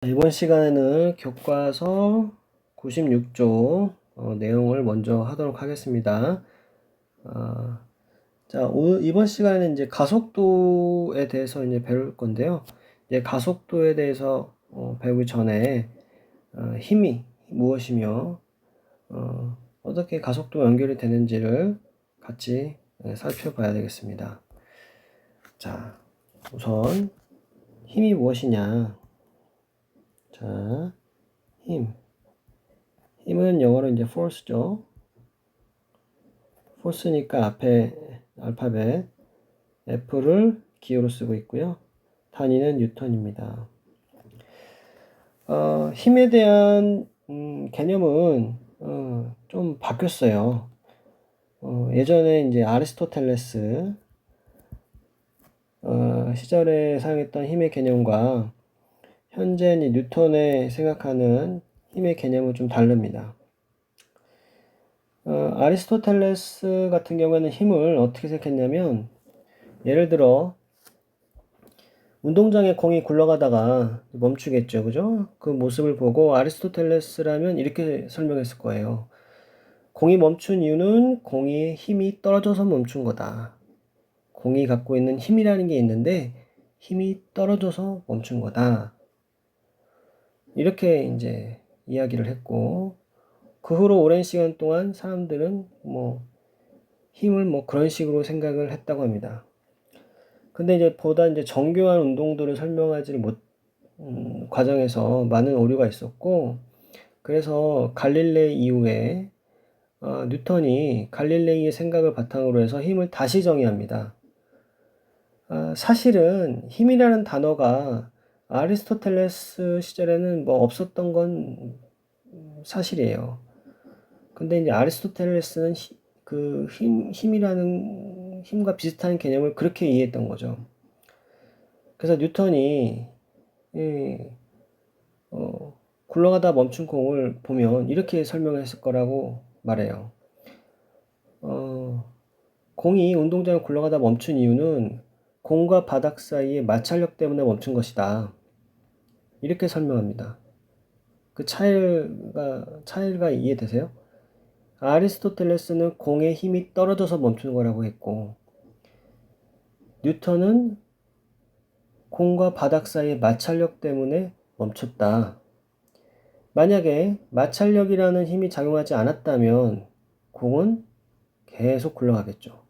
이번 시간에는 교과서 96조 내용을 먼저 하도록 하겠습니다. 이번 시간에는 이제 가속도에 대해서 이제 배울 건데요. 이제 가속도에 대해서 배우기 전에 힘이 무엇이며 어떻게 가속도가 연결이 되는지를 같이 살펴봐야 되겠습니다. 자, 우선 힘이 무엇이냐? 자, 힘은 영어로 이제 force죠. force니까 앞에 알파벳 F를 기호로 쓰고 있고요. 단위는 뉴턴입니다. 힘에 대한 개념은 좀 바뀌었어요. 예전에 이제 아리스토텔레스 시절에 사용했던 힘의 개념과 현재 뉴턴의 생각하는 힘의 개념은 좀 다릅니다. 아리스토텔레스 같은 경우에는 힘을 어떻게 생각했냐면, 예를 들어 운동장에 공이 굴러가다가 멈추겠죠, 그죠? 그 모습을 보고 아리스토텔레스라면 이렇게 설명했을 거예요. 공이 멈춘 이유는 공의 힘이 떨어져서 멈춘 거다. 공이 갖고 있는 힘이라는 게 있는데 힘이 떨어져서 멈춘 거다. 이렇게 이제 이야기를 했고, 그 후로 오랜 시간 동안 사람들은 힘을 그런 식으로 생각을 했다고 합니다. 근데 이제 보다 이제 정교한 운동들을 설명하지 과정에서 많은 오류가 있었고, 그래서 갈릴레이 이후에 뉴턴이 갈릴레이의 생각을 바탕으로 해서 힘을 다시 정의합니다. 사실은 힘이라는 단어가 아리스토텔레스 시절에는 없었던 건 사실이에요. 근데 이제 아리스토텔레스는 힘이라는 힘과 비슷한 개념을 그렇게 이해했던 거죠. 그래서 뉴턴이 굴러가다 멈춘 공을 보면 이렇게 설명했을 거라고 말해요. 공이 운동장에 굴러가다 멈춘 이유는 공과 바닥 사이의 마찰력 때문에 멈춘 것이다. 이렇게 설명합니다. 그 차이가 이해되세요? 아리스토텔레스는 공의 힘이 떨어져서 멈추는 거라고 했고, 뉴턴은 공과 바닥 사이의 마찰력 때문에 멈췄다. 만약에 마찰력이라는 힘이 작용하지 않았다면 공은 계속 굴러가겠죠.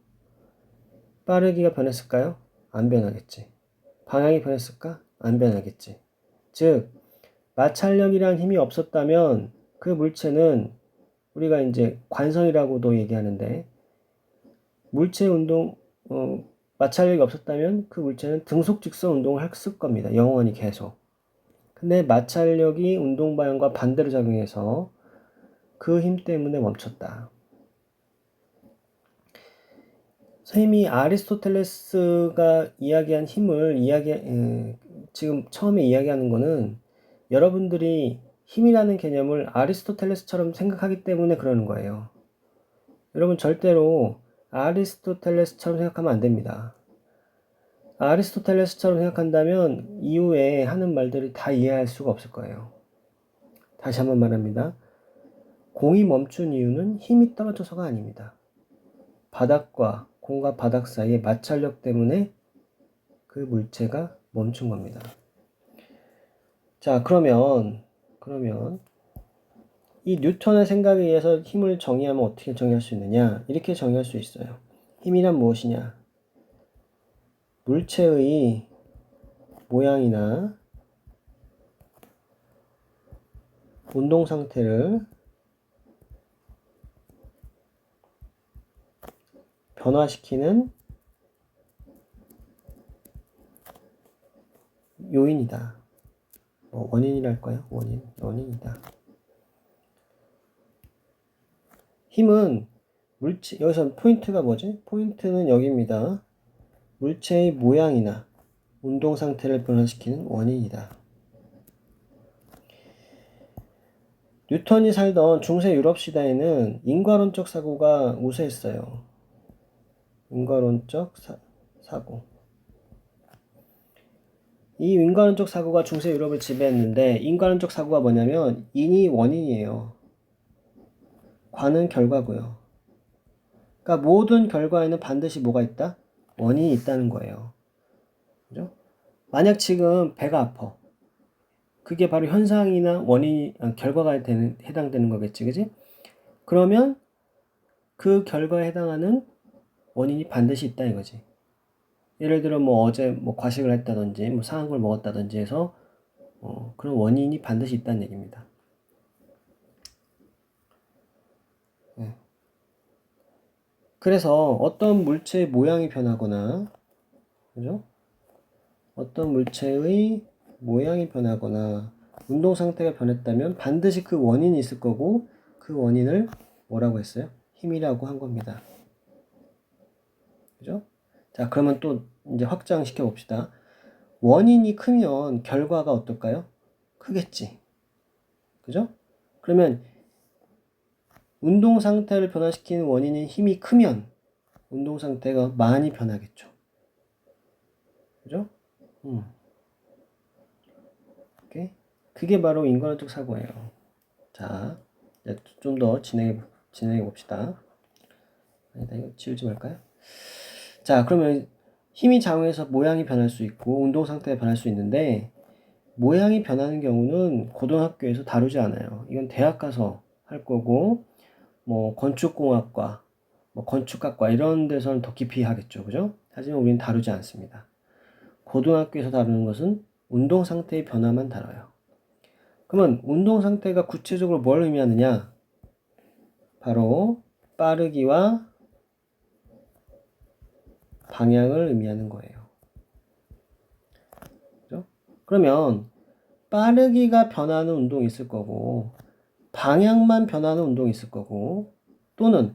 빠르기가 변했을까요? 안 변하겠지. 방향이 변했을까? 안 변하겠지. 즉, 마찰력이라는 힘이 없었다면 그 물체는 우리가 이제 관성이라고도 얘기하는데, 마찰력이 없었다면 그 물체는 등속직선 운동을 했을 겁니다. 영원히 계속. 근데 마찰력이 운동 방향과 반대로 작용해서 그 힘 때문에 멈췄다. 선생님이 아리스토텔레스가 이야기한 힘을 지금 처음에 이야기하는 거는 여러분들이 힘이라는 개념을 아리스토텔레스처럼 생각하기 때문에 그러는 거예요. 여러분 절대로 아리스토텔레스처럼 생각하면 안 됩니다. 아리스토텔레스처럼 생각한다면 이후에 하는 말들이 다 이해할 수가 없을 거예요. 다시 한번 말합니다. 공이 멈춘 이유는 힘이 떨어져서가 아닙니다. 공과 바닥 사이의 마찰력 때문에 그 물체가 멈춘 겁니다. 자, 그러면 이 뉴턴의 생각에 의해서 힘을 정의하면 어떻게 정의할 수 있느냐? 이렇게 정의할 수 있어요. 힘이란 무엇이냐? 물체의 모양이나 운동 상태를 변화시키는 요인이다. 원인이랄까요? 원인이다. 힘은 여기서 포인트가 뭐지? 포인트는 여기입니다. 물체의 모양이나 운동 상태를 변화시키는 원인이다. 뉴턴이 살던 중세 유럽 시대에는 인과론적 사고가 우세했어요. 인과론적 사고. 이 인과론적 사고가 중세 유럽을 지배했는데, 인과론적 사고가 뭐냐면 인이 원인이에요. 과는 결과고요. 그러니까 모든 결과에는 반드시 뭐가 있다? 원인이 있다는 거예요. 그죠? 만약 지금 배가 아파. 그게 바로 현상이나 원인, 결과가 해당되는 거겠지, 그지? 그러면 그 결과에 해당하는 원인이 반드시 있다 이거지. 예를 들어 뭐 어제 뭐 과식을 했다든지 뭐 상한 걸 먹었다든지 해서 그런 원인이 반드시 있다는 얘기입니다. 네. 그래서 어떤 물체의 모양이 변하거나, 그죠? 어떤 물체의 모양이 변하거나 운동 상태가 변했다면 반드시 그 원인이 있을 거고, 그 원인을 뭐라고 했어요? 힘이라고 한 겁니다. 그죠? 자, 그러면 또 이제 확장시켜 봅시다. 원인이 크면 결과가 어떨까요? 크겠지. 그죠? 그러면 운동 상태를 변화시키는 원인인 힘이 크면 운동 상태가 많이 변하겠죠. 그죠? 오케이. 그게 바로 인과론적 사고예요. 자, 좀 더 진행해 봅시다. 아니다, 이거 지우지 말까요? 자, 그러면 힘이 작용해서 모양이 변할 수 있고 운동 상태가 변할 수 있는데, 모양이 변하는 경우는 고등학교에서 다루지 않아요. 이건 대학 가서 할 거고, 뭐 건축공학과, 뭐 건축학과 이런 데서는 더 깊이 하겠죠. 그죠? 하지만 우리는 다루지 않습니다. 고등학교에서 다루는 것은 운동 상태의 변화만 다뤄요. 그러면 운동 상태가 구체적으로 뭘 의미하느냐? 바로 빠르기와 방향을 의미하는 거예요. 그죠? 그러면 빠르기가 변하는 운동이 있을 거고, 방향만 변하는 운동이 있을 거고, 또는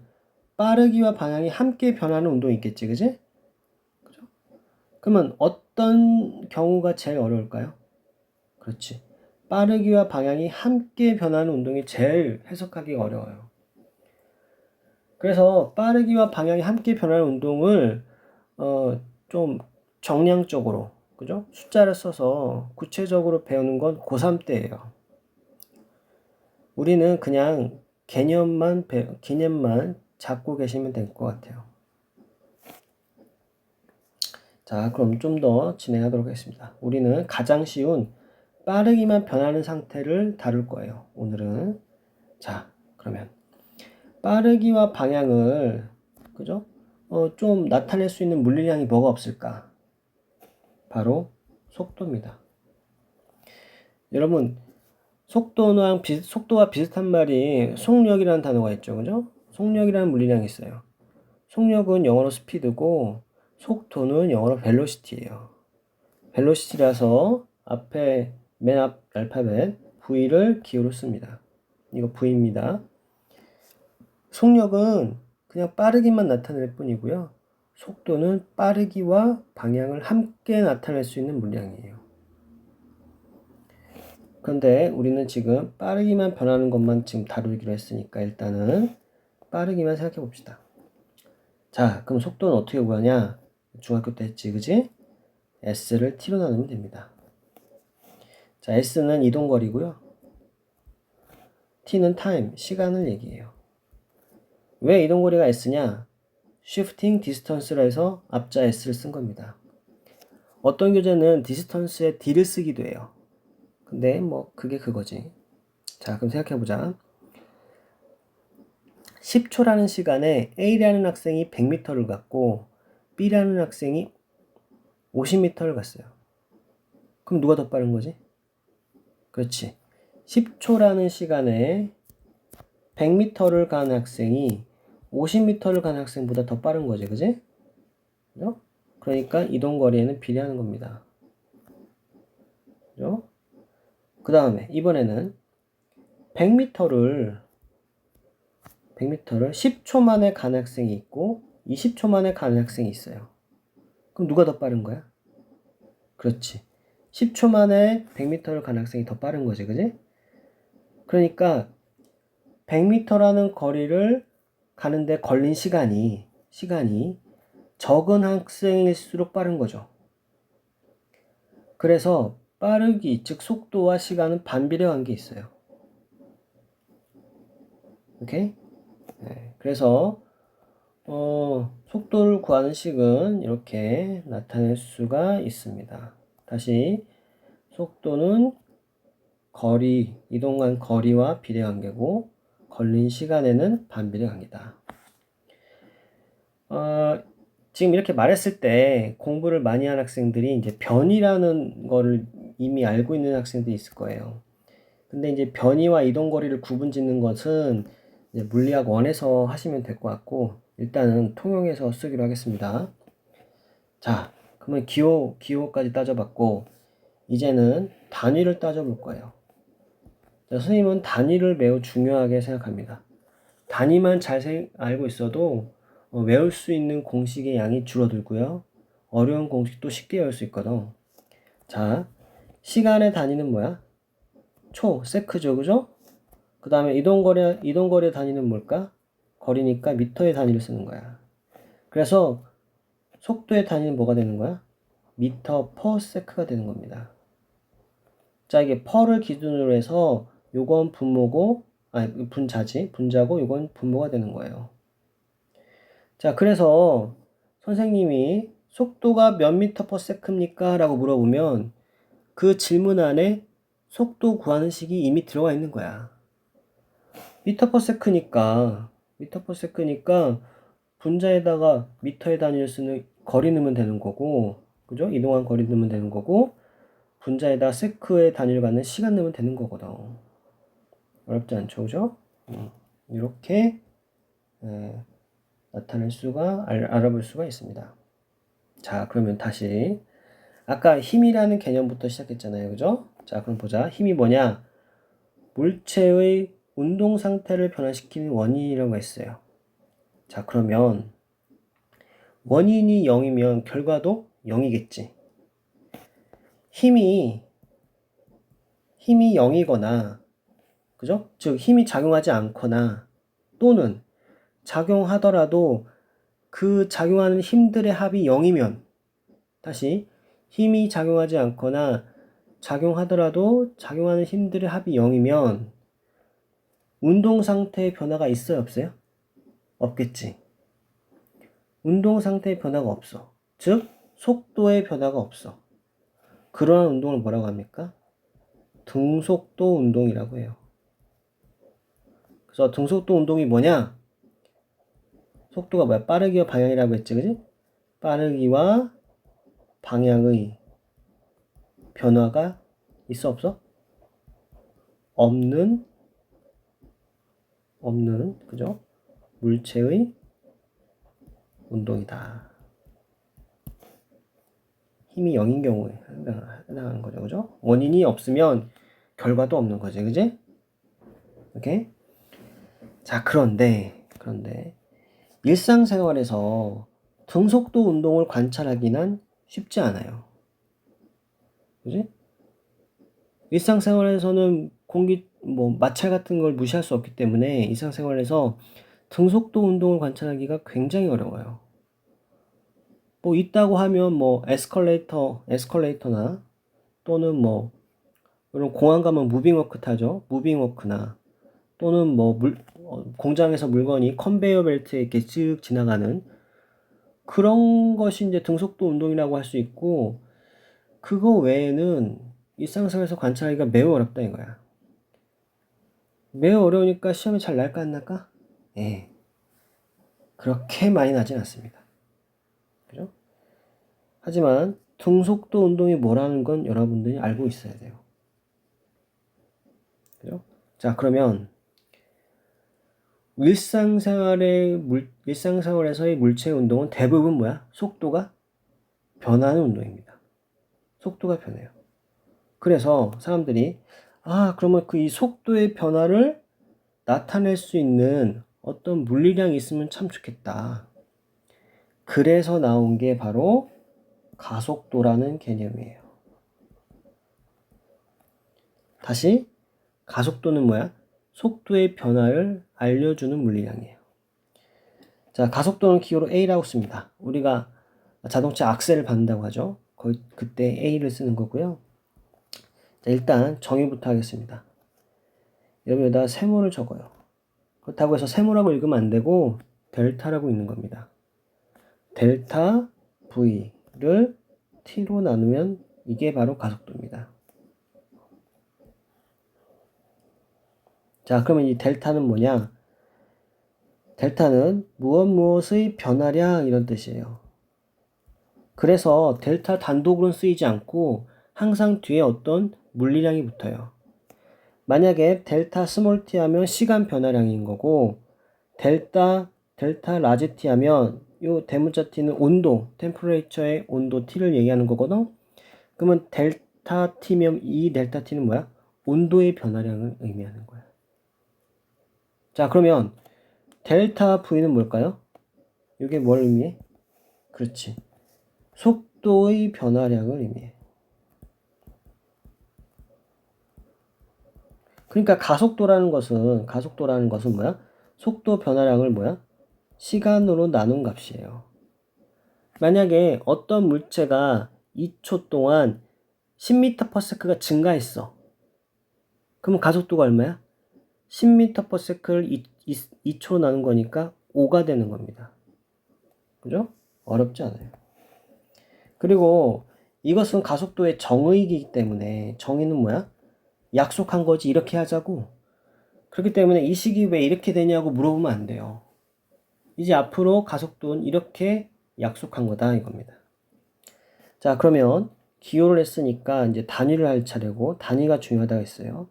빠르기와 방향이 함께 변하는 운동이 있겠지, 그지? 그죠? 그러면 어떤 경우가 제일 어려울까요? 그렇지. 빠르기와 방향이 함께 변하는 운동이 제일 해석하기가 어려워요. 그래서 빠르기와 방향이 함께 변하는 운동을 좀 정량적으로, 그죠? 숫자를 써서 구체적으로 배우는 건 고3 때예요. 우리는 그냥 개념만 잡고 계시면 될 것 같아요. 자, 그럼 좀 더 진행하도록 하겠습니다. 우리는 가장 쉬운 빠르기만 변하는 상태를 다룰 거예요. 오늘은. 자, 그러면 빠르기와 방향을, 그죠? 좀 나타낼 수 있는 물리량이 뭐가 없을까? 바로 속도입니다. 여러분, 속도와 비슷한 말이 속력이라는 단어가 있죠. 그죠? 속력이라는 물리량이 있어요. 속력은 영어로 스피드고, 속도는 영어로 벨로시티예요. 벨로시티라서 맨 앞 알파벳 V를 기호로 씁니다. 이거 V입니다. 속력은 그냥 빠르기만 나타낼 뿐이고요. 속도는 빠르기와 방향을 함께 나타낼 수 있는 물량이에요. 그런데 우리는 지금 빠르기만 변하는 것만 지금 다루기로 했으니까 일단은 빠르기만 생각해 봅시다. 자, 그럼 속도는 어떻게 구하냐? 중학교 때 했지, 그지? S를 T로 나누면 됩니다. 자, S는 이동거리고요. T는 타임, 시간을 얘기해요. 왜 이동거리가 S냐? Shifting Distance라 해서 앞자 S를 쓴 겁니다. 어떤 교재는 디스턴스에 D를 쓰기도 해요. 근데 뭐 그게 그거지. 자, 그럼 생각해보자. 10초라는 시간에 A라는 학생이 100m를 갔고 B라는 학생이 50m를 갔어요. 그럼 누가 더 빠른 거지? 그렇지. 10초라는 시간에 100m를 간 학생이 50m를 간 학생보다 더 빠른 거지, 그지? 그죠? 그러니까 이동거리에는 비례하는 겁니다. 그죠? 그 다음에 이번에는 100m를 10초 만에 간 학생이 있고 20초 만에 간 학생이 있어요. 그럼 누가 더 빠른 거야? 그렇지. 10초 만에 100m를 간 학생이 더 빠른 거지, 그지? 그러니까 100m라는 거리를 가는데 걸린 시간이 적은 학생일수록 빠른 거죠. 그래서 빠르기, 즉 속도와 시간은 반비례 관계 있어요. 오케이? 네, 그래서 속도를 구하는 식은 이렇게 나타낼 수가 있습니다. 다시 속도는 거리, 이동한 거리와 비례관계고 걸린 시간에는 반비례 관계다. 지금 이렇게 말했을 때 공부를 많이 한 학생들이 이제 변이라는 거를 이미 알고 있는 학생들이 있을 거예요. 근데 이제 변이와 이동거리를 구분짓는 것은 이제 물리학 1에서 하시면 될 것 같고, 일단은 통용해서 쓰기로 하겠습니다. 자, 그러면 기호까지 따져봤고, 이제는 단위를 따져볼 거예요. 자, 선생님은 단위를 매우 중요하게 생각합니다. 단위만 잘 알고 있어도 외울 수 있는 공식의 양이 줄어들고요. 어려운 공식도 쉽게 외울 수 있거든. 자, 시간의 단위는 뭐야? 세크죠, 그죠? 그 다음에 이동거리의 단위는 뭘까? 거리니까 미터의 단위를 쓰는 거야. 그래서 속도의 단위는 뭐가 되는 거야? 미터 퍼 세크가 되는 겁니다. 자, 이게 퍼를 기준으로 해서 요건 분모고, 분자고 요건 분모가 되는 거예요. 자, 그래서 선생님이 속도가 몇 미터 퍼 세크입니까? 라고 물어보면 그 질문 안에 속도 구하는 식이 이미 들어가 있는 거야. 미터 퍼 세크니까 분자에다가 미터의 단위를 쓰는 거리 넣으면 되는 거고, 그죠? 이동한 거리 넣으면 되는 거고, 분자에다 세크의 단위를 갖는 시간 넣으면 되는 거거든. 어렵지 않죠, 그죠? 이렇게 나타낼 수가, 알아볼 수가 있습니다. 자, 그러면 다시 아까 힘이라는 개념부터 시작했잖아요, 그죠? 자, 그럼 보자. 힘이 뭐냐? 물체의 운동 상태를 변화시키는 원인이라고 했어요. 자, 그러면 원인이 0이면 결과도 0이겠지. 힘이 0이거나, 그죠? 즉, 힘이 작용하지 않거나, 또는 작용하더라도 그 작용하는 힘들의 합이 0이면, 다시, 힘이 작용하지 않거나, 작용하더라도 작용하는 힘들의 합이 0이면, 운동 상태의 변화가 있어요, 없어요? 없겠지. 운동 상태의 변화가 없어. 즉, 속도의 변화가 없어. 그러한 운동을 뭐라고 합니까? 등속도 운동이라고 해요. 그래서 등속도 운동이 뭐냐? 속도가 뭐야? 빠르기와 방향이라고 했지, 그지? 빠르기와 방향의 변화가 있어, 없어? 없는, 그죠? 물체의 운동이다. 힘이 0인 경우에 해당하는 거죠, 그죠? 원인이 없으면 결과도 없는 거지, 그지? 오케이? 자, 그런데 일상생활에서 등속도 운동을 관찰하기는 쉽지 않아요. 그지? 일상생활에서는 마찰 같은 걸 무시할 수 없기 때문에 일상생활에서 등속도 운동을 관찰하기가 굉장히 어려워요. 있다고 하면 에스컬레이터나 또는 이런 공항 가면 무빙워크 타죠. 무빙워크나 또는 공장에서 물건이 컨베이어 벨트에 이렇게 쭉 지나가는 그런 것이 이제 등속도 운동이라고 할 수 있고, 그거 외에는 일상생활에서 관찰하기가 매우 어렵다 이거야. 매우 어려우니까 시험에 잘 날까 안 날까? 예. 그렇게 많이 나진 않습니다. 그죠? 하지만 등속도 운동이 뭐라는 건 여러분들이 알고 있어야 돼요. 그죠? 자, 그러면 일상생활에서의 물체 운동은 대부분 뭐야? 속도가 변하는 운동입니다. 속도가 변해요. 그래서 사람들이 그러면 이 속도의 변화를 나타낼 수 있는 어떤 물리량이 있으면 참 좋겠다. 그래서 나온 게 바로 가속도라는 개념이에요. 다시 가속도는 뭐야? 속도의 변화를 알려주는 물리량이에요. 자, 가속도는 기호로 A라고 씁니다. 우리가 자동차 악셀을 밟는다고 하죠. 그때 A를 쓰는 거고요. 자, 일단 정의부터 하겠습니다. 여러분 여기다 세모를 적어요. 그렇다고 해서 세모라고 읽으면 안 되고 델타라고 읽는 겁니다. 델타 V를 T로 나누면 이게 바로 가속도입니다. 자, 그러면 이 델타는 뭐냐? 델타는 무엇의 변화량 이런 뜻이에요. 그래서 델타 단독으로는 쓰이지 않고 항상 뒤에 어떤 물리량이 붙어요. 만약에 델타 스몰 t 하면 시간 변화량인 거고 델타 라지 t 하면 요 대문자 t는 온도, 템퍼레이처의 온도 t를 얘기하는 거거든. 그러면 델타 t면 이 델타 t는 뭐야? 온도의 변화량을 의미하는 거야. 자, 그러면 델타 v는 뭘까요? 이게 뭘 의미해? 그렇지. 속도의 변화량을 의미해. 그러니까 가속도라는 것은 뭐야? 속도 변화량을 뭐야? 시간으로 나눈 값이에요. 만약에 어떤 물체가 2초 동안 10m/s가 증가했어. 그럼 가속도가 얼마야? 10m/s를 2초로 나눈 거니까 5가 되는 겁니다. 그죠? 어렵지 않아요. 그리고 이것은 가속도의 정의이기 때문에 정의는 뭐야? 약속한 거지 이렇게 하자고. 그렇기 때문에 이 식이 왜 이렇게 되냐고 물어보면 안 돼요. 이제 앞으로 가속도는 이렇게 약속한 거다 이겁니다. 자, 그러면 기호를 했으니까 이제 단위를 할 차례고 단위가 중요하다고 했어요.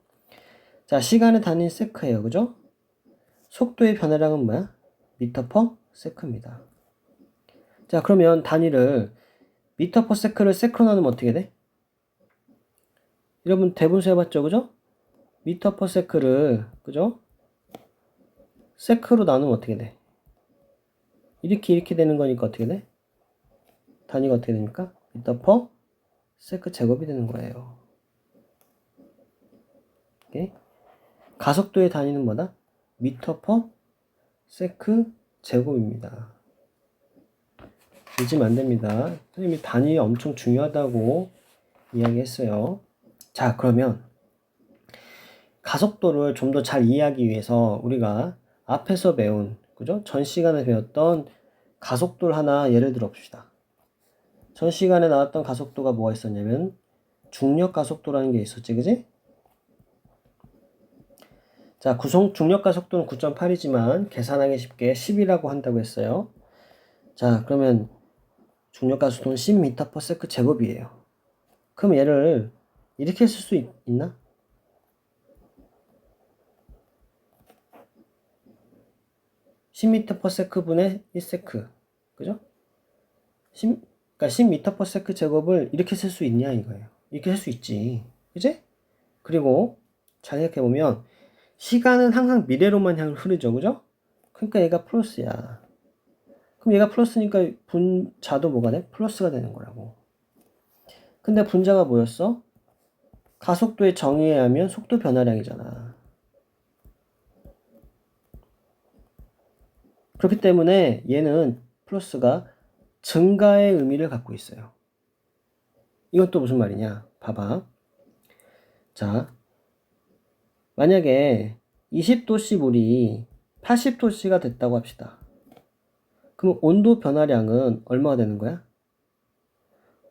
자, 시간의 단위는 세크예요. 그죠? 속도의 변화량은 뭐야? 미터 퍼 세크입니다. 자, 그러면 단위를 미터 퍼 세크를 세크로 나누면 어떻게 돼? 여러분 대분수 해봤죠? 그죠? 미터 퍼 세크를 그죠? 세크로 나누면 어떻게 돼? 이렇게 되는 거니까 어떻게 돼? 단위가 어떻게 됩니까? 미터 퍼 세크 제곱이 되는 거예요. 오케이? 가속도의 단위는 뭐다? 미터 퍼 세크 제곱입니다. 잊으면 안 됩니다. 선생님이 단위 엄청 중요하다고 이야기했어요. 자, 그러면 가속도를 좀 더 잘 이해하기 위해서 우리가 앞에서 배운, 그죠? 전 시간에 배웠던 가속도를 하나 예를 들어 봅시다. 전 시간에 나왔던 가속도가 뭐가 있었냐면 중력 가속도라는 게 있었지, 그지? 자, 중력 가속도는 9.8이지만 계산하기 쉽게 10이라고 한다고 했어요. 자, 그러면 중력 가속도는 10m/s 제곱이에요. 그럼 얘를 이렇게 쓸 수 있나? 10m/s 분의 1세크. 그죠? 그러니까 10m/s 제곱을 이렇게 쓸 수 있냐 이거예요. 이렇게 쓸 수 있지. 그지? 그리고 잘 생각해보면 시간은 항상 미래로만 흐르죠. 그죠? 그러니까 얘가 플러스야. 그럼 얘가 플러스니까 분자도 뭐가 돼? 플러스가 되는 거라고. 근데 분자가 뭐였어? 가속도의 정의에 하면 속도 변화량이잖아. 그렇기 때문에 얘는 플러스가 증가의 의미를 갖고 있어요. 이건 또 무슨 말이냐? 봐봐. 자, 만약에 20도씨 물이 80도씨가 됐다고 합시다. 그럼 온도 변화량은 얼마가 되는 거야?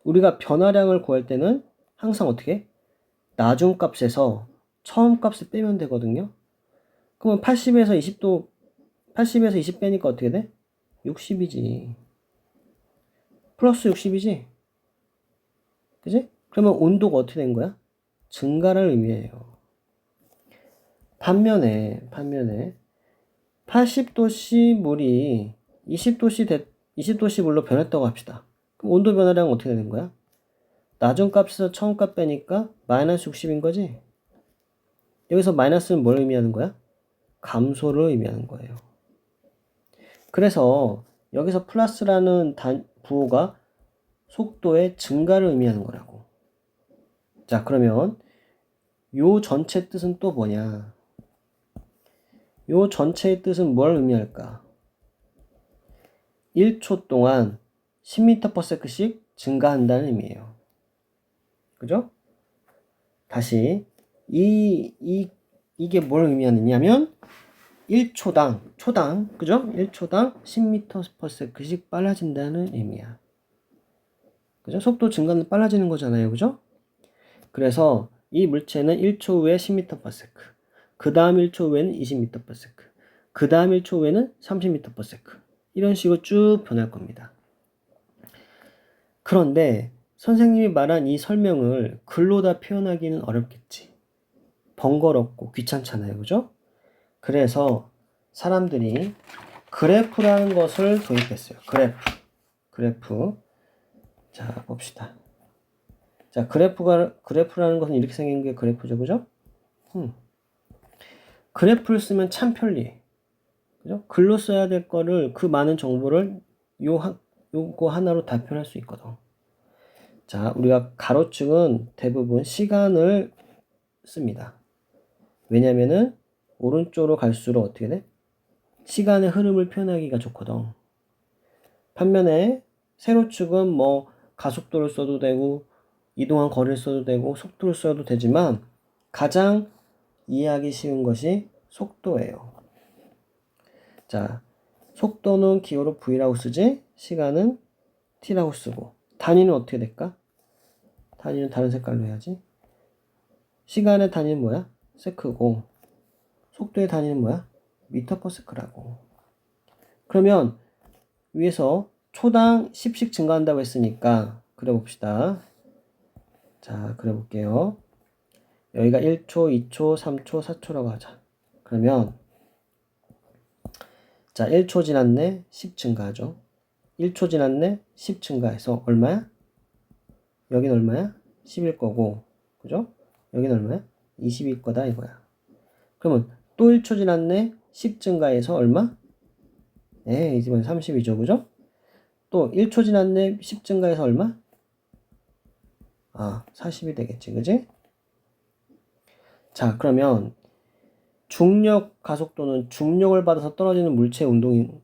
우리가 변화량을 구할 때는 항상 어떻게? 나중 값에서 처음 값을 빼면 되거든요. 그러면 80에서 20 빼니까 어떻게 돼? 60이지. 플러스 60이지. 그지? 그러면 온도가 어떻게 된 거야? 증가를 의미해요. 반면에 80도씨 물이 20도씨 물로 변했다고 합시다. 그럼 온도 변화량은 어떻게 되는 거야? 나중 값에서 처음 값 빼니까 마이너스 60인 거지? 여기서 마이너스는 뭘 의미하는 거야? 감소를 의미하는 거예요. 그래서 여기서 플러스라는 부호가 속도의 증가를 의미하는 거라고. 자, 그러면 요 전체 뜻은 또 뭐냐? 요 전체의 뜻은 뭘 의미할까? 1초 동안 10m/s씩 증가한다는 의미예요. 그죠? 다시 이게 뭘 의미하느냐면 1초당 그죠? 1초당 10m/s씩 빨라진다는 의미야. 그죠? 속도 증가는 빨라지는 거잖아요. 그죠? 그래서 이 물체는 1초 후에 10m/s, 그 다음 1초 후에는 20m/s, 그 다음 1초 후에는 30m/s, 이런 식으로 쭉 변할 겁니다. 그런데 선생님이 말한 이 설명을 글로 다 표현하기는 어렵겠지. 번거롭고 귀찮잖아요. 그죠? 그래서 사람들이 그래프라는 것을 도입했어요. 그래프. 자, 봅시다. 자, 그래프라는 것은 이렇게 생긴 게 그래프죠. 그죠? 그래프를 쓰면 참 편리해. 그죠? 글로 써야 될 거를 그 많은 정보를 요거 하나로 다 표현할 수 있거든. 자, 우리가 가로축은 대부분 시간을 씁니다. 왜냐면은 오른쪽으로 갈수록 어떻게 돼? 시간의 흐름을 표현하기가 좋거든. 반면에 세로축은 뭐 가속도를 써도 되고 이동한 거리를 써도 되고 속도를 써도 되지만 가장 이해하기 쉬운 것이 속도예요. 자, 속도는 기호로 V라고 쓰지, 시간은 T라고 쓰고, 단위는 어떻게 될까? 단위는 다른 색깔로 해야지. 시간의 단위는 뭐야? 세크고, 속도의 단위는 뭐야? 미터/s라고. 그러면 위에서 초당 10씩 증가한다고 했으니까 그려봅시다. 자, 그려볼게요. 여기가 1초, 2초, 3초, 4초라고 하자. 그러면 자, 1초 지났네, 10 증가하죠. 1초 지났네, 10 증가해서 얼마야? 여긴 얼마야? 10일 거고, 그죠? 여긴 얼마야? 20일 거다 이거야. 그러면 또 1초 지났네, 10 증가해서 얼마? 네, 이집은 30이죠, 그죠? 또 1초 지났네, 10 증가해서 얼마? 아, 40이 되겠지, 그지? 자, 그러면 중력 가속도는 중력을 받아서 떨어지는 물체의 운동을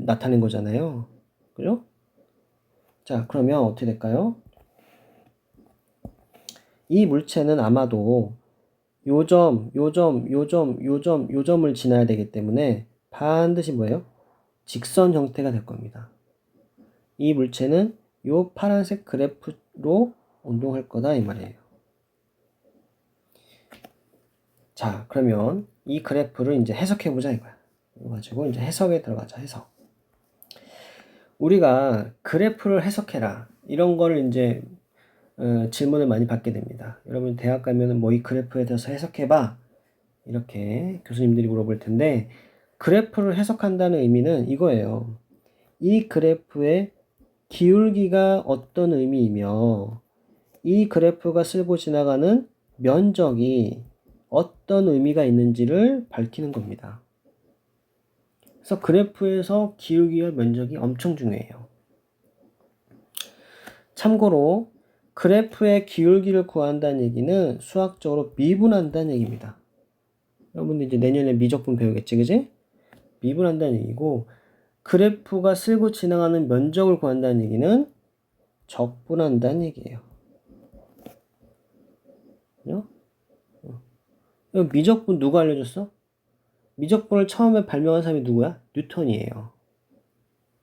나타낸 거잖아요. 그죠? 자, 그러면 어떻게 될까요? 이 물체는 아마도 요점을 지나야 되기 때문에 반드시 뭐예요? 직선 형태가 될 겁니다. 이 물체는 요 파란색 그래프로 운동할 거다 이 말이에요. 자, 그러면 이 그래프를 이제 해석해 보자 이거야. 이거 가지고 이제 해석에 들어가자. 해석. 우리가 그래프를 해석해라 이런 거를 이제 질문을 많이 받게 됩니다. 여러분 대학 가면은 뭐 이 그래프에 대해서 해석해봐 이렇게 교수님들이 물어볼 텐데, 그래프를 해석한다는 의미는 이거예요. 이 그래프의 기울기가 어떤 의미이며 이 그래프가 쓸고 지나가는 면적이 어떤 의미가 있는지를 밝히는 겁니다. 그래서 그래프에서 기울기와 면적이 엄청 중요해요. 참고로 그래프의 기울기를 구한다는 얘기는 수학적으로 미분한다는 얘기입니다. 여러분들 이제 내년에 미적분 배우겠지, 그지? 미분한다는 얘기고, 그래프가 쓸고 지나가는 면적을 구한다는 얘기는 적분한다는 얘기예요. 그죠? 미적분 누가 알려줬어? 미적분을 처음에 발명한 사람이 누구야? 뉴턴이에요.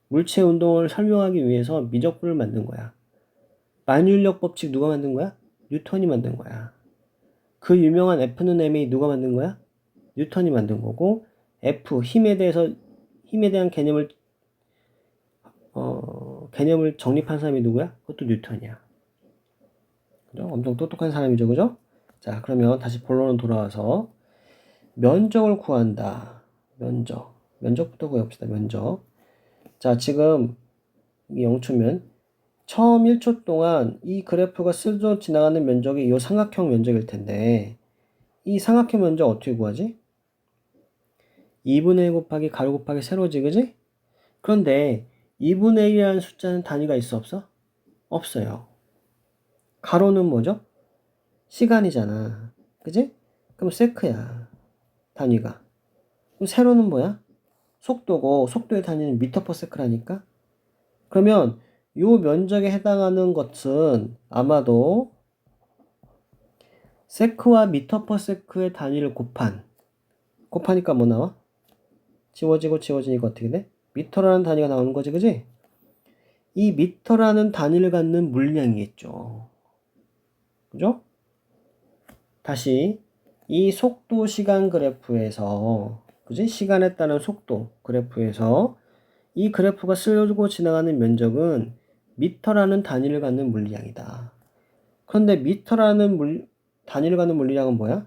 물체 운동을 설명하기 위해서 미적분을 만든 거야. 만유인력 법칙 누가 만든 거야? 뉴턴이 만든 거야. 그 유명한 F는 ma 누가 만든 거야? 뉴턴이 만든 거고, F 힘에 대한 개념을 정립한 사람이 누구야? 그것도 뉴턴이야. 그죠? 엄청 똑똑한 사람이죠, 그죠? 자, 그러면 다시 본론으로 돌아와서 면적을 구한다. 면적부터 구해봅시다. 면적. 자, 지금 이게 0초면 처음 1초 동안 이 그래프가 스쳐 지나가는 면적이 이 삼각형 면적일 텐데, 이 삼각형 면적 어떻게 구하지? 2분의 1 곱하기 가로 곱하기 세로지, 그지? 그런데 2분의 1이라는 숫자는 단위가 있어 없어? 없어요. 가로는 뭐죠? 시간이잖아. 그지? 그럼 세크야. 단위가. 그럼 세로는 뭐야? 속도고, 속도의 단위는 미터/s라니까? 그러면 요 면적에 해당하는 것은 아마도 세크와 미터 퍼 세크의 단위를 곱하니까 뭐 나와? 지워지고 지워지니까 어떻게 돼? 미터라는 단위가 나오는 거지, 그지? 이 미터라는 단위를 갖는 물량이겠죠. 그죠? 다시 이 속도 시간 그래프에서, 그지? 시간에 따른 속도 그래프에서 이 그래프가 쓸고 지나가는 면적은 미터라는 단위를 갖는 물량이다. 그런데 미터라는 단위를 갖는 물량은 뭐야?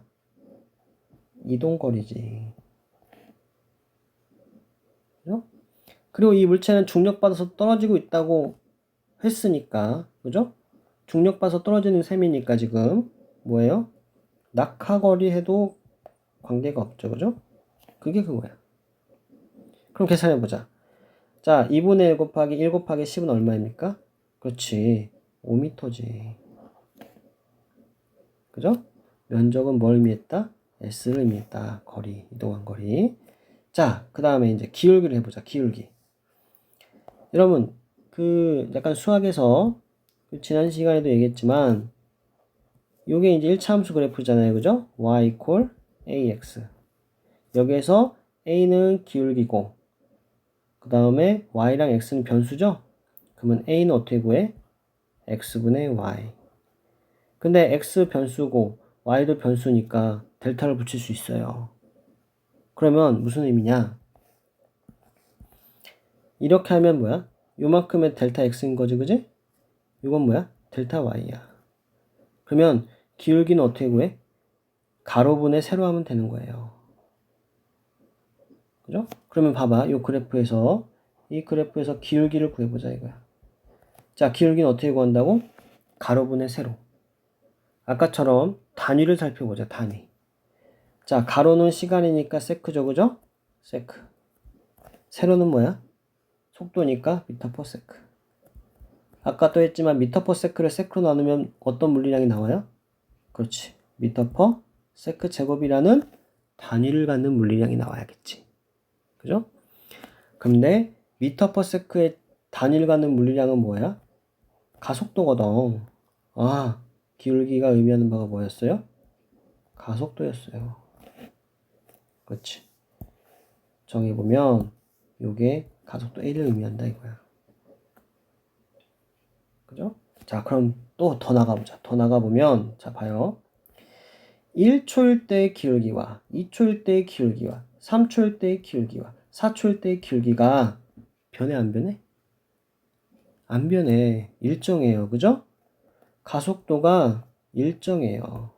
이동거리지. 그죠? 그리고 이 물체는 중력받아서 떨어지고 있다고 했으니까, 그죠? 중력받아서 떨어지는 셈이니까 지금 뭐예요? 낙하거리 해도 관계가 없죠, 그죠? 그게 그거야. 그럼 계산해보자. 자, 2분의 1 곱하기 1 곱하기 10은 얼마입니까? 그렇지, 5m지. 그죠? 면적은 뭘 의미했다? S를 의미했다. 거리, 이동한 거리. 자, 그 다음에 이제 기울기를 해보자. 기울기. 여러분, 약간 수학에서 지난 시간에도 얘기했지만 요게 이제 1차 함수 그래프잖아요. 그죠? y equal ax. 여기에서 a는 기울기고 그 다음에 y랑 x는 변수죠? 그러면 a는 어떻게 구해? x분의 y. 근데 x 변수고 y도 변수니까 델타를 붙일 수 있어요. 그러면 무슨 의미냐? 이렇게 하면 뭐야? 요만큼의 델타 x인 거지, 그지? 이건 뭐야? 델타 y야. 그러면 기울기는 어떻게 구해? 가로분의 세로 하면 되는 거예요. 그죠? 그러면 봐봐. 이 그래프에서 기울기를 구해보자 이거야. 자, 기울기는 어떻게 구한다고? 가로분의 세로. 아까처럼 단위를 살펴보자. 단위. 자, 가로는 시간이니까 세크죠, 그죠? 세크. 세로는 뭐야? 속도니까 미터 퍼 세크. 아까 또 했지만 미터 퍼 세크를 세크로 나누면 어떤 물리량이 나와요? 그렇지. 미터 퍼 세크 제곱이라는 단위를 갖는 물리량이 나와야겠지. 그죠? 근데 미터 퍼 세크의 단위를 갖는 물리량은 뭐야? 가속도거든. 아, 기울기가 의미하는 바가 뭐였어요? 가속도였어요. 그렇지. 정해보면 요게 가속도 A를 의미한다 이거야. 그죠? 자, 그럼 또 더 나가보자. 더 나가보면, 자, 봐요. 1초일 때의 기울기와 2초일 때의 기울기와 3초일 때의 기울기와 4초일 때의 기울기가 변해, 안 변해? 안 변해. 일정해요. 그죠? 가속도가 일정해요.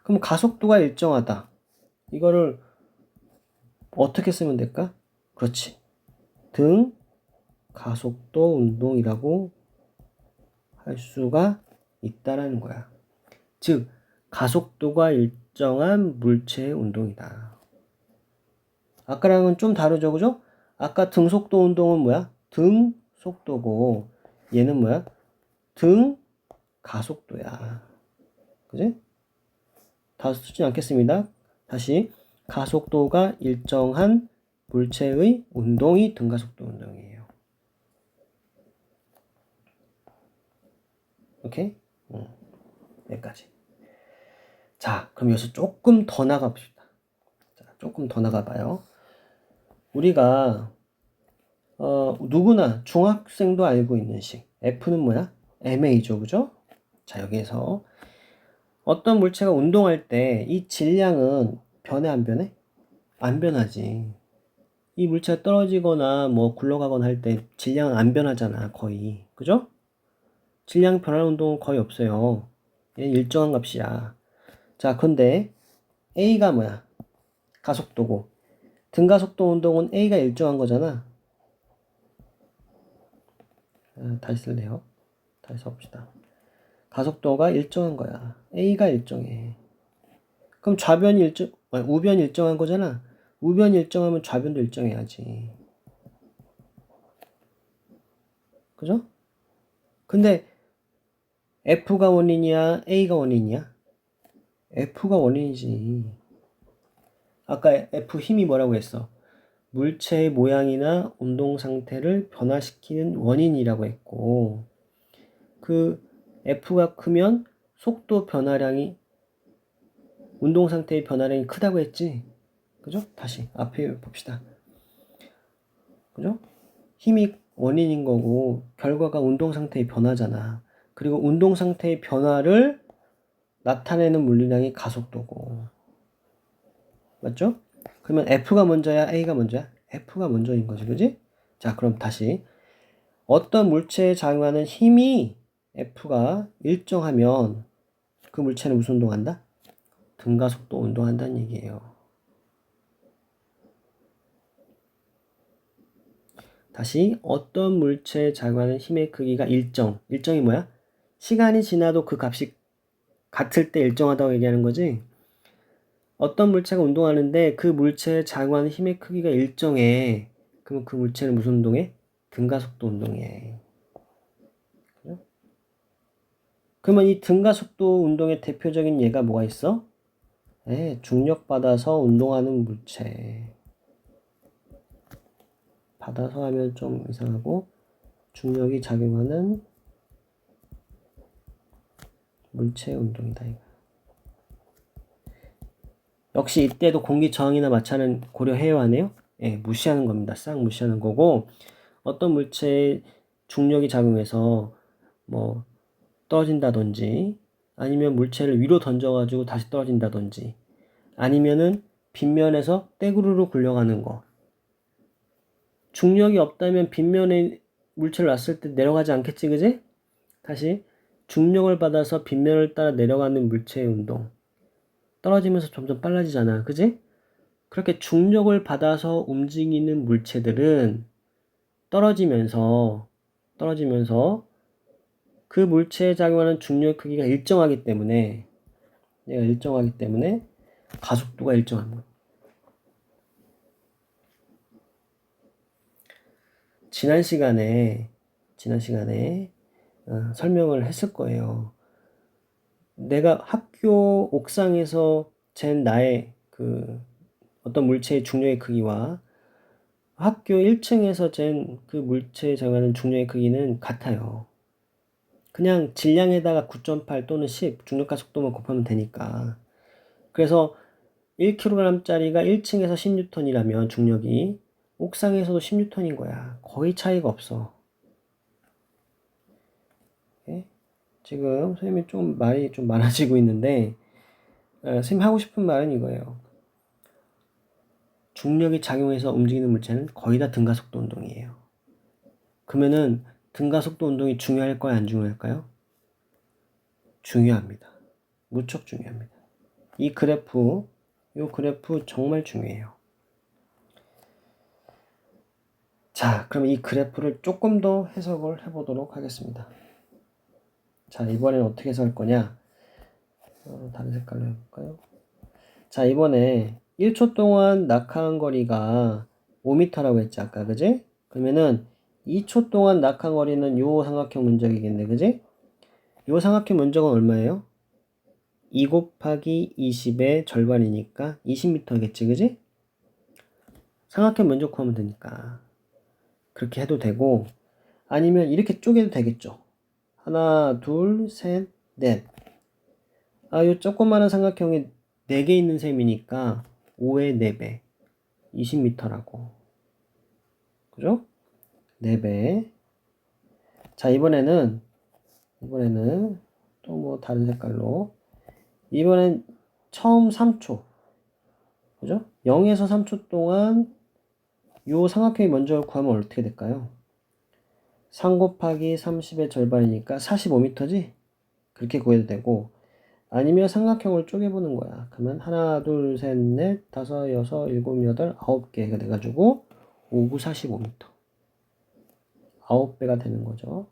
그럼 가속도가 일정하다. 이거를 어떻게 쓰면 될까? 그렇지. 등 가속도 운동이라고 할 수가 있다라는 거야. 즉, 가속도가 일정한 물체의 운동이다. 아까랑은 좀 다르죠, 그죠? 아까 등 속도 운동은 뭐야? 등 속도고, 얘는 뭐야? 등 가속도야. 그지? 다 쓰지 않겠습니다. 다시, 가속도가 일정한 물체의 운동이 등가속도 운동이에요. 오케이? 여기까지. 자, 그럼 여기서 조금 더 나가봅시다. 자, 조금 더 나가봐요. 우리가 누구나 중학생도 알고 있는 식. F는 뭐야? ma죠, 그죠? 자, 여기에서 어떤 물체가 운동할 때 이 질량은 변해, 안 변해? 안 변하지. 이 물체가 떨어지거나 뭐 굴러가거나 할 때 질량은 안 변하잖아, 거의. 그죠? 질량 변화 운동은 거의 없어요. 얘는 일정한 값이야. 자, 근데 A가 뭐야? 가속도고. 등가속도 운동은 A가 일정한 거잖아. 다시 쓸래요. 다시 써봅시다. 가속도가 일정한 거야. A가 일정해. 그럼 우변이 일정한 거잖아. 우변이 일정하면 좌변도 일정해야지. 그죠? 근데 F가 원인이야? A가 원인이야? F가 원인이지. 아까 F 힘이 뭐라고 했어? 물체의 모양이나 운동 상태를 변화시키는 원인이라고 했고, F가 크면 속도 변화량이, 운동 상태의 변화량이 크다고 했지. 그죠? 다시 앞에 봅시다. 그죠? 힘이 원인인 거고 결과가 운동 상태의 변화잖아. 그리고 운동 상태의 변화를 나타내는 물리량이 가속도고. 맞죠? 그러면 F가 먼저야, A가 먼저야? F가 먼저인 거지, 그지? 자, 그럼 다시. 어떤 물체에 작용하는 힘이 F가 일정하면 그 물체는 무슨 운동한다? 등가속도 운동한다는 얘기예요. 다시, 어떤 물체에 작용하는 힘의 크기가 일정이 뭐야? 시간이 지나도 그 값이 같을 때 일정하다고 얘기하는 거지? 어떤 물체가 운동하는데 그 물체에 작용하는 힘의 크기가 일정해. 그럼 그 물체는 무슨 운동해? 등가속도 운동해. 그죠? 그러면 이 등가속도 운동의 대표적인 예가 뭐가 있어? 네, 중력받아서 운동하는 물체. 받아서 하면 좀 이상하고, 중력이 작용하는 물체 운동이다, 이거. 역시 이때도 공기 저항이나 마찰은 고려해야 하네요. 예, 무시하는 겁니다. 싹 무시하는 거고, 어떤 물체에 중력이 작용해서 뭐 떨어진다든지, 아니면 물체를 위로 던져가지고 다시 떨어진다든지, 아니면은 빗면에서 떼구르르 굴려가는 거. 중력이 없다면 빗면에 물체를 놨을 때 내려가지 않겠지, 그지? 다시 중력을 받아서 빗면을 따라 내려가는 물체의 운동. 떨어지면서 점점 빨라지잖아, 그지? 그렇게 중력을 받아서 움직이는 물체들은 떨어지면서 그 물체에 작용하는 중력 크기가 일정하기 때문에 가속도가 일정한 거야. 지난 시간에 설명을 했을 거예요. 내가 학교 옥상에서 잰 나의 그 어떤 물체의 중력의 크기와 학교 1층에서 잰 그 물체에 작용하는 중력의 크기는 같아요. 그냥 질량에다가 9.8 또는 10 중력 가속도만 곱하면 되니까. 그래서 1kg짜리가 1층에서 10N이라면 중력이 옥상에서도 10N인 거야. 거의 차이가 없어. 네? 지금 선생님이 좀 말이 좀 많아지고 있는데 선생님이 하고 싶은 말은 이거예요. 중력이 작용해서 움직이는 물체는 거의 다 등가속도 운동이에요. 그러면은 등가속도 운동이 중요할까요? 안 중요할까요? 중요합니다. 무척 중요합니다. 이 그래프 정말 중요해요. 자, 그럼 이 그래프를 조금 더 해석을 해보도록 하겠습니다. 자, 이번에는 어떻게 해석할 거냐? 다른 색깔로 해볼까요? 자, 이번에 1초 동안 낙하한 거리가 5m라고 했지, 아까, 그지? 그러면은 2초 동안 낙하한 거리는 요 삼각형 면적이겠네, 그지? 요 삼각형 면적은 얼마예요? 2 곱하기 20의 절반이니까 20m겠지, 그지? 삼각형 면적 구하면 되니까. 그렇게 해도 되고, 아니면 이렇게 쪼개도 되겠죠. 하나, 둘, 셋, 넷. 요 조그마한 삼각형이 4개 있는 셈이니까 5의 4배. 20m라고. 그죠? 4배. 자, 이번에는 또 뭐 다른 색깔로. 이번엔 처음 3초. 그죠? 0에서 3초 동안 요 삼각형의 면적을 구하면 어떻게 될까요? 3 곱하기 30의 절반이니까 45m지? 그렇게 구해도 되고, 아니면 삼각형을 쪼개보는 거야. 그러면 하나, 둘, 셋, 넷, 다섯, 여섯, 일곱, 여덟, 9개가 돼가지고 5, 9, 45m. 9배가 되는 거죠.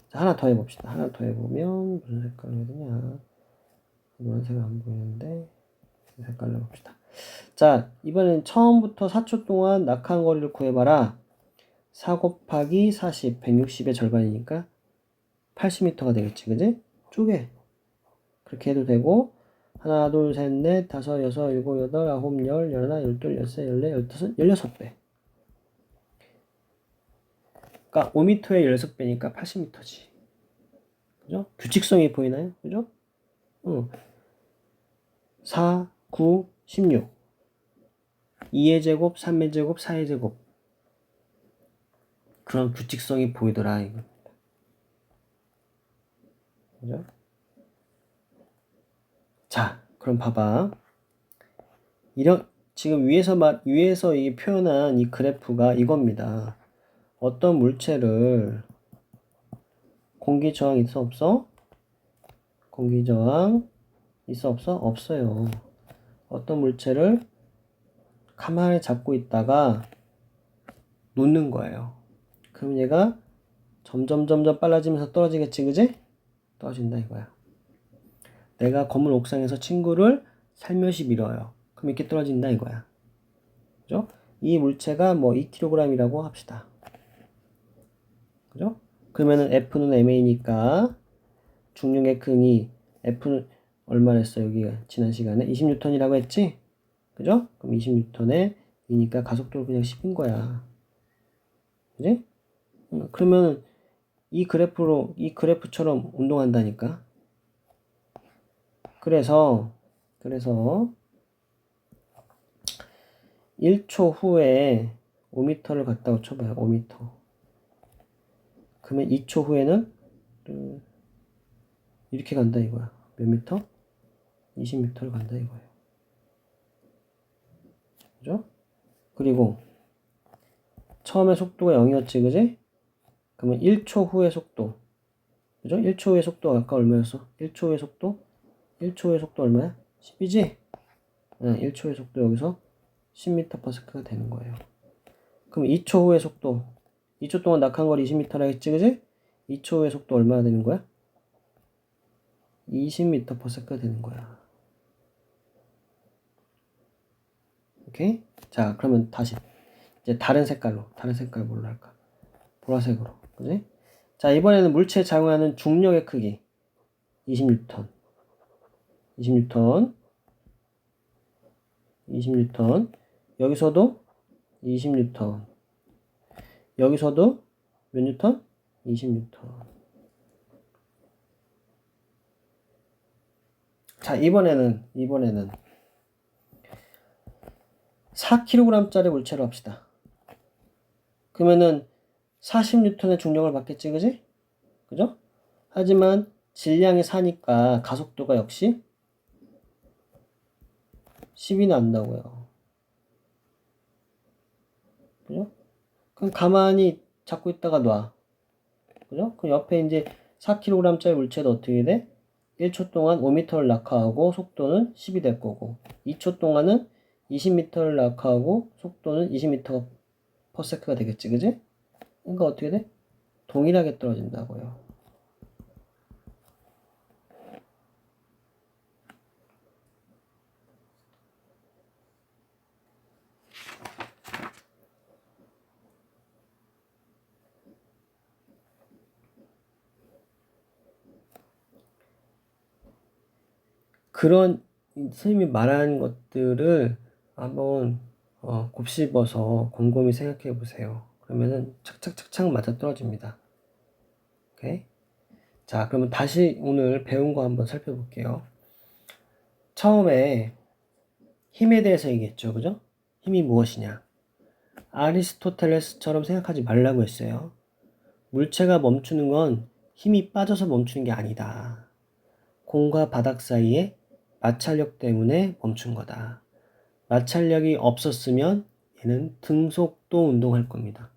자, 하나 더 해봅시다. 하나 더 해보면 무슨 색깔로 해야 되냐. 노란색 안 보이는데 색깔로 해봅시다. 자, 이번엔 처음부터 4초 동안 낙하한 거리를 구해봐라. 4 곱하기 40, 160의 절반이니까 80m가 되겠지, 그지? 쪼개. 그렇게 해도 되고, 하나, 둘, 셋, 넷, 다섯, 여섯, 일곱, 여덟, 아홉, 열, 열하나, 열둘, 열세, 열네, 열다섯, 16배. 그러니까 5m에 16배니까 80m지. 그죠? 규칙성이 보이나요? 그죠? 4, 9, 16. 2의 제곱, 3의 제곱, 4의 제곱. 그런 규칙성이 보이더라, 이거. 그죠? 자, 그럼 봐봐. 지금 위에서 이 표현한 이 그래프가 이겁니다. 어떤 물체를 공기 저항 있어 없어? 공기 저항 있어 없어? 없어요. 어떤 물체를 가만히 잡고 있다가 놓는 거예요. 그럼 얘가 점점 빨라지면서 떨어지겠지, 그지? 떨어진다 이거야. 내가 건물 옥상에서 친구를 살며시 밀어요. 그럼 이렇게 떨어진다 이거야. 그죠? 이 물체가 뭐 2kg이라고 합시다. 그죠? 그러면은 F는 MA니까 중력의 크기 F는 얼마랬어 여기가 지난 시간에 20N이라고 했지? 그죠? 그럼 20N에 이니까 가속도를 그냥 10인 거야. 그지? 그러면 이 그래프처럼 운동한다니까. 그래서 1초 후에 5m를 갔다고 쳐봐요. 5m. 그러면 2초 후에는 이렇게 간다 이거야. 몇 미터? 20m를 간다 이거예요. 그죠? 그리고 처음에 속도가 0이었지, 그지? 그러면 1초 후의 속도. 그죠? 1초 후의 속도가 아까 얼마였어? 1초 후의 속도? 1초 후의 속도 얼마야? 10이지? 1초 후의 속도 여기서 10m/s가 되는 거예요. 그럼 2초 후의 속도. 2초 동안 낙한 거리 20m라 했지, 그지? 2초 후의 속도 얼마나 되는 거야? 20m/s가 되는 거야. 오케이? 자, 그러면 다시. 이제 다른 색깔 뭘로 할까? 보라색으로. 그지? 자, 이번에는 물체에 작용하는 중력의 크기. 20N. 20N. 20N. 여기서도 20N. 여기서도 몇 뉴턴? 20N. 자, 이번에는 4kg짜리 물체로 합시다. 그러면은 40N의 중력을 받겠지, 그지? 그죠? 하지만 질량이 4니까 가속도가 역시 10이 난다고요. 그죠? 그럼 가만히 잡고 있다가 놔. 그죠? 그럼 옆에 이제 4kg짜리 물체도 어떻게 돼? 1초 동안 5m를 낙하하고 속도는 10이 될 거고 2초 동안은 20m를 낙하하고 속도는 20m/s가 되겠지, 그지? 그러니까 어떻게 돼? 동일하게 떨어진다고요. 그런 선생님이 말하는 것들을 한번 곱씹어서 곰곰이 생각해 보세요. 그러면은 착착착착 맞아 떨어집니다. 오케이? 자, 그러면 다시 오늘 배운 거 한번 살펴볼게요. 처음에 힘에 대해서 얘기했죠, 그죠? 힘이 무엇이냐? 아리스토텔레스처럼 생각하지 말라고 했어요. 물체가 멈추는 건 힘이 빠져서 멈추는 게 아니다. 공과 바닥 사이에 마찰력 때문에 멈춘 거다. 마찰력이 없었으면 얘는 등속도 운동할 겁니다.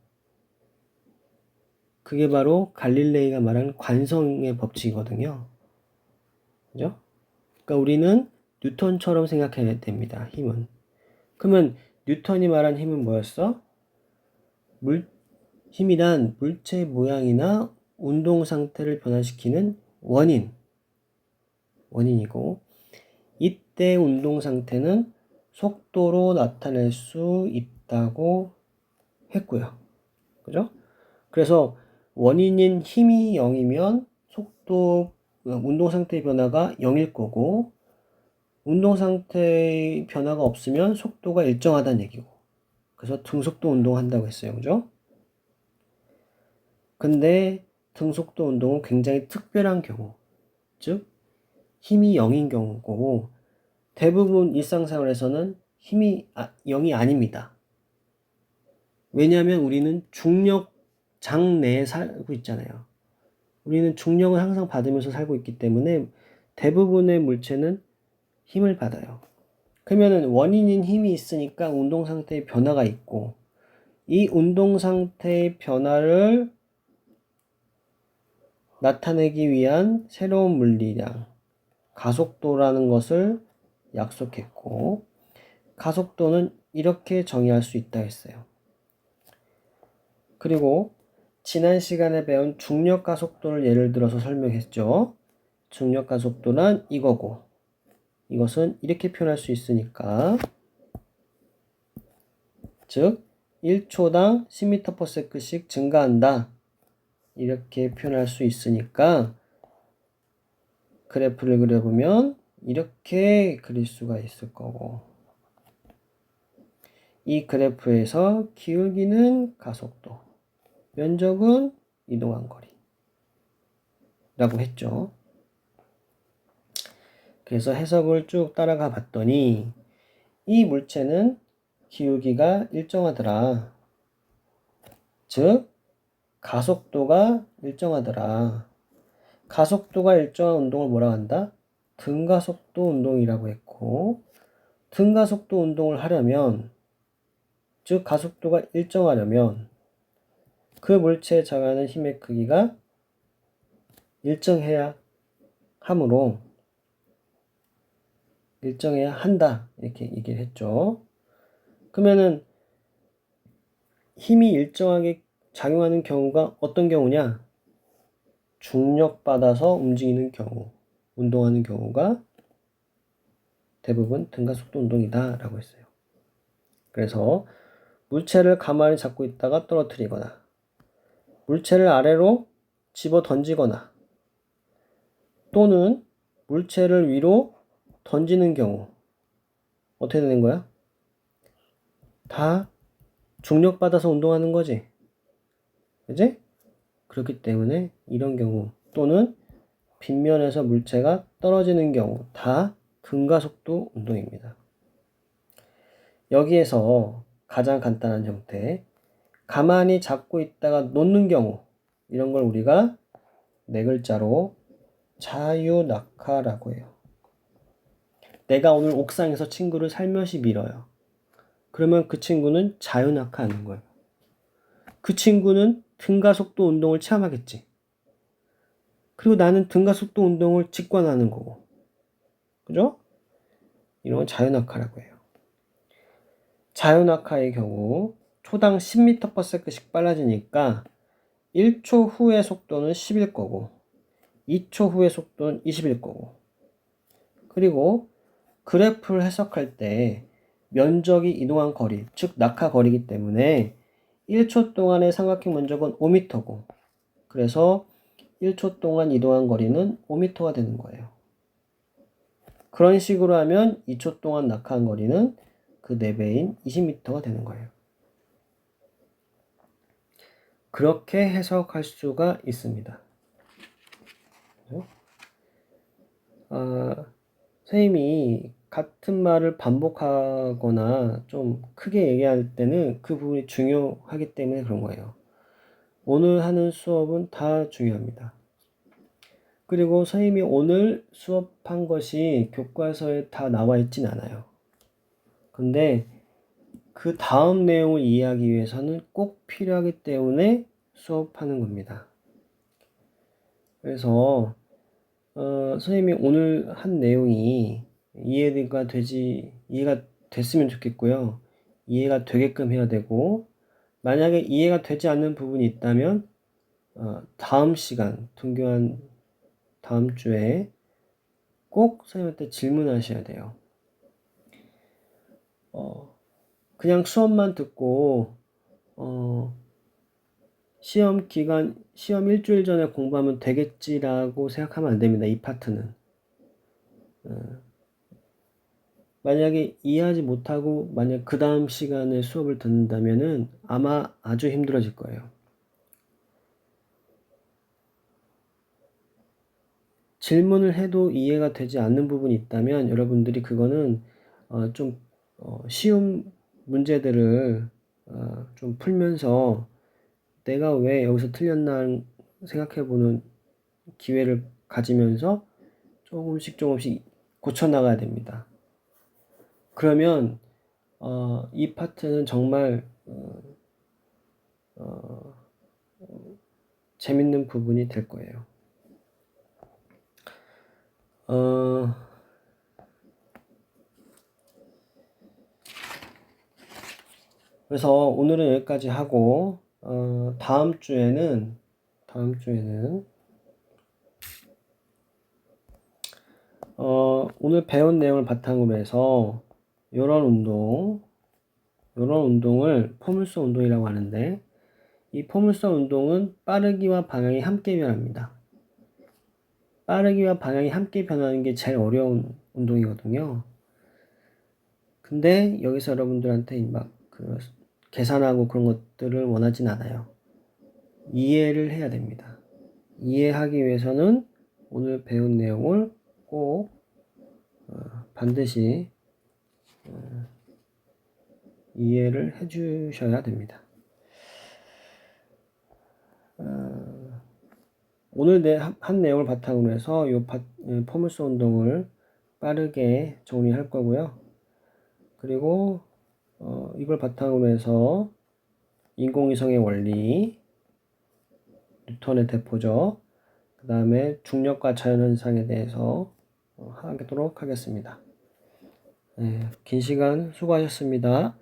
그게 바로 갈릴레이가 말한 관성의 법칙이거든요. 그죠? 그러니까 우리는 뉴턴처럼 생각해야 됩니다. 힘은. 그러면 뉴턴이 말한 힘은 뭐였어? 힘이란 물체의 모양이나 운동 상태를 변화시키는 원인이고 이때 운동 상태는 속도로 나타낼 수 있다고 했고요. 그죠? 그래서 원인인 힘이 0이면 운동 상태의 변화가 0일 거고 운동 상태의 변화가 없으면 속도가 일정하다는 얘기고 그래서 등속도 운동한다고 했어요. 그죠? 근데 등속도 운동은 굉장히 특별한 경우, 즉 힘이 0인 경우고 대부분 일상생활에서는 힘이 0이 아닙니다. 왜냐하면 우리는 중력장 내에 살고 있잖아요. 우리는 중력을 항상 받으면서 살고 있기 때문에 대부분의 물체는 힘을 받아요. 그러면은 원인인 힘이 있으니까 운동 상태의 변화가 있고, 이 운동 상태의 변화를 나타내기 위한 새로운 물리량, 가속도라는 것을 약속했고, 가속도는 이렇게 정의할 수 있다 했어요. 그리고 지난 시간에 배운 중력 가속도를 예를 들어서 설명했죠. 중력 가속도는 이거고, 이것은 이렇게 표현할 수 있으니까, 즉 1초당 10m/s씩 증가한다, 이렇게 표현할 수 있으니까 그래프를 그려보면 이렇게 그릴 수가 있을 거고, 이 그래프에서 기울기는 가속도, 면적은 이동한 거리 라고 했죠. 그래서 해석을 쭉 따라가 봤더니 이 물체는 기울기가 일정하더라, 즉 가속도가 일정하더라. 가속도가 일정한 운동을 뭐라 한다? 등가속도 운동이라고 했고, 등가속도 운동을 하려면, 즉 가속도가 일정하려면 그 물체에 작용하는 힘의 크기가 일정해야 하므로 일정해야 한다, 이렇게 얘기를 했죠. 그러면은 힘이 일정하게 작용하는 경우가 어떤 경우냐? 중력받아서 움직이는 경우, 운동하는 경우가 대부분 등가속도 운동이다 라고 했어요. 그래서 물체를 가만히 잡고 있다가 떨어뜨리거나, 물체를 아래로 집어 던지거나, 또는 물체를 위로 던지는 경우 어떻게 되는 거야? 다 중력받아서 운동하는 거지, 그지? 그렇기 때문에 이런 경우, 또는 빗면에서 물체가 떨어지는 경우 다 등가속도 운동입니다. 여기에서 가장 간단한 형태, 가만히 잡고 있다가 놓는 경우, 이런 걸 우리가 네 글자로 자유낙하라고 해요. 내가 오늘 옥상에서 친구를 살며시 밀어요. 그러면 그 친구는 자유낙하하는 거예요. 그 친구는 등가속도 운동을 체험하겠지. 그리고 나는 등가속도 운동을 직관하는 거고, 그죠? 이런 건 자유낙하라고 해요. 자유낙하의 경우 초당 10m/s씩 빨라지니까 1초 후의 속도는 10일 거고, 2초 후의 속도는 20일 거고, 그리고 그래프를 해석할 때 면적이 이동한 거리, 즉 낙하 거리이기 때문에 1초 동안의 삼각형 면적은 5m고, 그래서 1초 동안 이동한 거리는 5m가 되는 거예요. 그런 식으로 하면 2초 동안 낙하한 거리는 그 4배인 20m가 되는 거예요. 그렇게 해석할 수가 있습니다. 선생님이 같은 말을 반복하거나 좀 크게 얘기할 때는 그 부분이 중요하기 때문에 그런 거예요. 오늘 하는 수업은 다 중요합니다. 그리고 선생님이 오늘 수업한 것이 교과서에 다 나와 있진 않아요. 근데 그 다음 내용을 이해하기 위해서는 꼭 필요하기 때문에 수업하는 겁니다. 그래서 선생님이 오늘 한 내용이 이해가 됐으면 좋겠고요. 이해가 되게끔 해야 되고, 만약에 이해가 되지 않는 부분이 있다면 다음 시간, 등교한 다음 주에 꼭 선생님한테 질문하셔야 돼요. 그냥 수업만 듣고 시험 일주일 전에 공부하면 되겠지라고 생각하면 안 됩니다. 이 파트는. 만약에 이해하지 못하고 만약 그 다음 시간에 수업을 듣는다면은 아마 아주 힘들어질 거예요. 질문을 해도 이해가 되지 않는 부분이 있다면 여러분들이 그거는 좀 쉬운 문제들을 좀 풀면서 내가 왜 여기서 틀렸나 생각해보는 기회를 가지면서 조금씩 고쳐 나가야 됩니다. 그러면 이 파트는 정말 재밌는 부분이 될 거예요. 그래서 오늘은 여기까지 하고 다음 주에는 오늘 배운 내용을 바탕으로 해서 이런 운동을 포물선 운동이라고 하는데, 이 포물선 운동은 빠르기와 방향이 함께 변합니다. 빠르기와 방향이 함께 변하는 게 제일 어려운 운동이거든요. 근데 여기서 여러분들한테 막 계산하고 그런 것들을 원하진 않아요. 이해를 해야 됩니다. 이해하기 위해서는 오늘 배운 내용을 꼭 반드시 이해를 해 주셔야 됩니다. 오늘 한 내용을 바탕으로 해서 포물선 운동을 빠르게 정리할 거고요. 그리고 이걸 바탕으로 해서 인공위성의 원리, 뉴턴의 대포적, 그 다음에 중력과 자연현상에 대해서 하도록 하겠습니다. 긴 시간 수고하셨습니다.